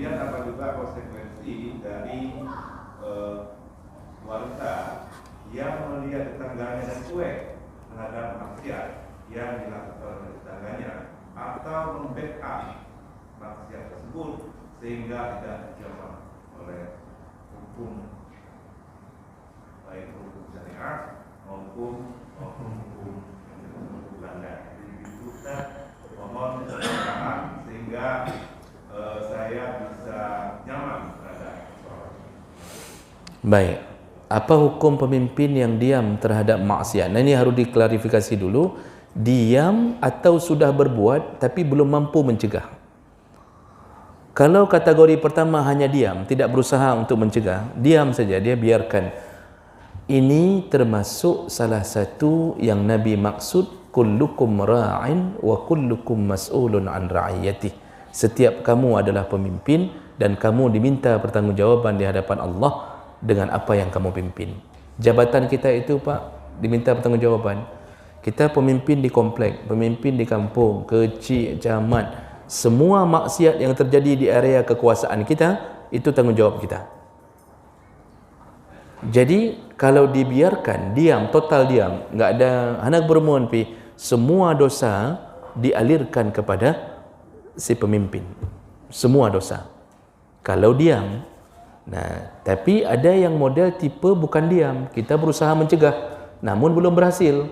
Kemudian apa juga konsekuensi dari wanita yang melihat tetangganya dan cuek terhadap maksiat yang dilakukan oleh tetangganya, atau membackup maksiat tersebut sehingga tidak dijawab oleh hukum, baik hukum syariat maupun hukum Belanda. Jadi kita mohon keterangan sehingga saya bisa nyaman terhadap soal. Baik. Apa hukum pemimpin yang diam terhadap maksiat? Nah, ini harus diklarifikasi dulu. Diam atau sudah berbuat tapi belum mampu mencegah. Kalau kategori pertama hanya diam, tidak berusaha untuk mencegah, diam saja, dia biarkan. Ini termasuk salah satu yang Nabi maksud, kullukum ra'in wa kullukum mas'ulun an ra'iyatih. Setiap kamu adalah pemimpin dan kamu diminta pertanggungjawaban di hadapan Allah dengan apa yang kamu pimpin. Jabatan kita itu, Pak, diminta pertanggungjawaban. Kita pemimpin di komplek, pemimpin di kampung, kecil, camat, semua maksiat yang terjadi di area kekuasaan kita, itu tanggungjawab kita. Jadi kalau dibiarkan, diam, total diam, nggak ada anak bermohon pi, semua dosa dialirkan kepada si pemimpin, semua dosa. Kalau diam. Nah, tapi ada yang model tipe bukan diam, kita berusaha mencegah, namun belum berhasil.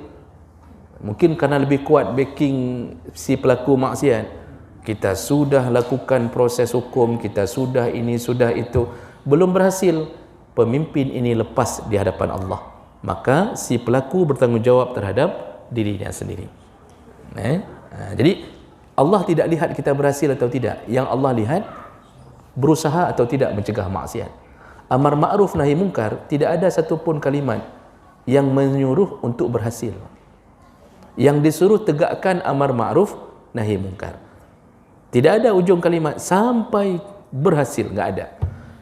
Mungkin karena lebih kuat backing si pelaku maksiat. Kita sudah lakukan proses hukum, kita sudah ini, sudah itu, belum berhasil. Pemimpin ini lepas di hadapan Allah. Maka si pelaku bertanggungjawab terhadap dirinya sendiri. Jadi Allah tidak lihat kita berhasil atau tidak. Yang Allah lihat berusaha atau tidak mencegah maksiat. Amar ma'ruf nahi mungkar, tidak ada satupun kalimat yang menyuruh untuk berhasil. Yang disuruh tegakkan amar ma'ruf nahi mungkar. Tidak ada ujung kalimat sampai berhasil, enggak ada.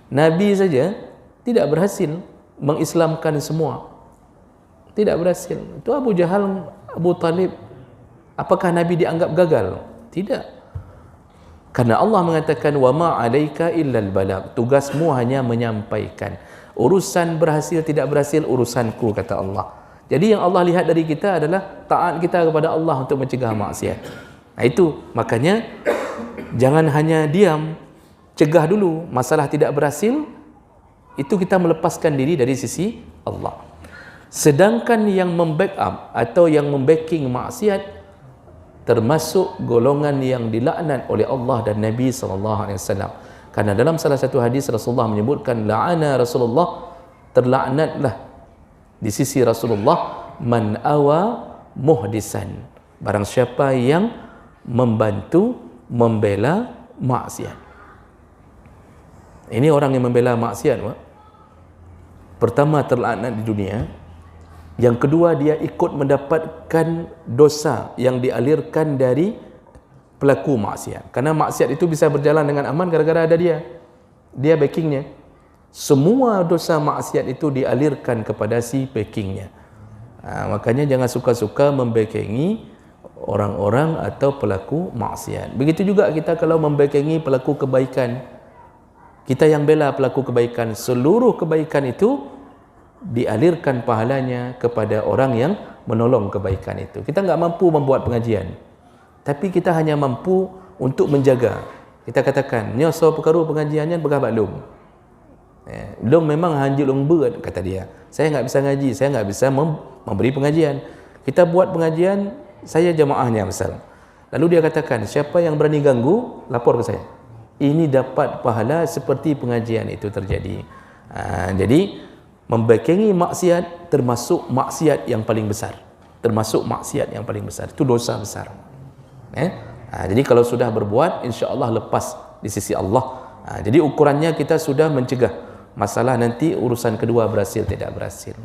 Nabi saja tidak berhasil mengislamkan semua. Tidak berhasil. Itu Abu Jahal, Abu Talib. Apakah Nabi dianggap gagal? Tidak. Karena Allah mengatakan wa ma 'alaika illal balagh. Tugasmu hanya menyampaikan. Urusan berhasil tidak berhasil urusanku, kata Allah. Jadi yang Allah lihat dari kita adalah taat kita kepada Allah untuk mencegah maksiat. Nah, itu makanya jangan hanya diam, cegah dulu. Masalah tidak berhasil, itu kita melepaskan diri dari sisi Allah. Sedangkan yang membackup atau yang membacking maksiat termasuk golongan yang dilaknat oleh Allah dan Nabi SAW. Karena dalam salah satu hadis Rasulullah menyebutkan, la'ana Rasulullah, terlaknatlah di sisi Rasulullah, man awa muhdisan, barang siapa yang membantu membela maksiat. Ini orang yang membela maksiat, Pak. Pertama, terlaknat di dunia. Yang kedua, dia ikut mendapatkan dosa yang dialirkan dari pelaku maksiat. Karena maksiat itu bisa berjalan dengan aman gara-gara ada dia. Dia backingnya. Semua dosa maksiat itu dialirkan kepada si backingnya. Makanya jangan suka-suka membackingi orang-orang atau pelaku maksiat. Begitu juga kita kalau membackingi pelaku kebaikan. Kita yang bela pelaku kebaikan, seluruh kebaikan itu dialirkan pahalanya kepada orang yang menolong kebaikan itu. Kita nggak mampu membuat pengajian, tapi kita hanya mampu untuk menjaga. Kita katakan, nyoso perkara pengajiannya begah baklum. Belum memang hanjil berat, kata dia. Saya nggak bisa ngaji, saya nggak bisa memberi pengajian. Kita buat pengajian, saya jamaahnya misal. Lalu dia katakan, siapa yang berani ganggu, lapor ke saya. Ini dapat pahala seperti pengajian itu terjadi. Jadi membackingi maksiat termasuk maksiat yang paling besar. Termasuk maksiat yang paling besar. Itu dosa besar. Jadi kalau sudah berbuat, insya Allah lepas di sisi Allah. Jadi ukurannya kita sudah mencegah masalah nanti urusan kedua berhasil tidak berhasil.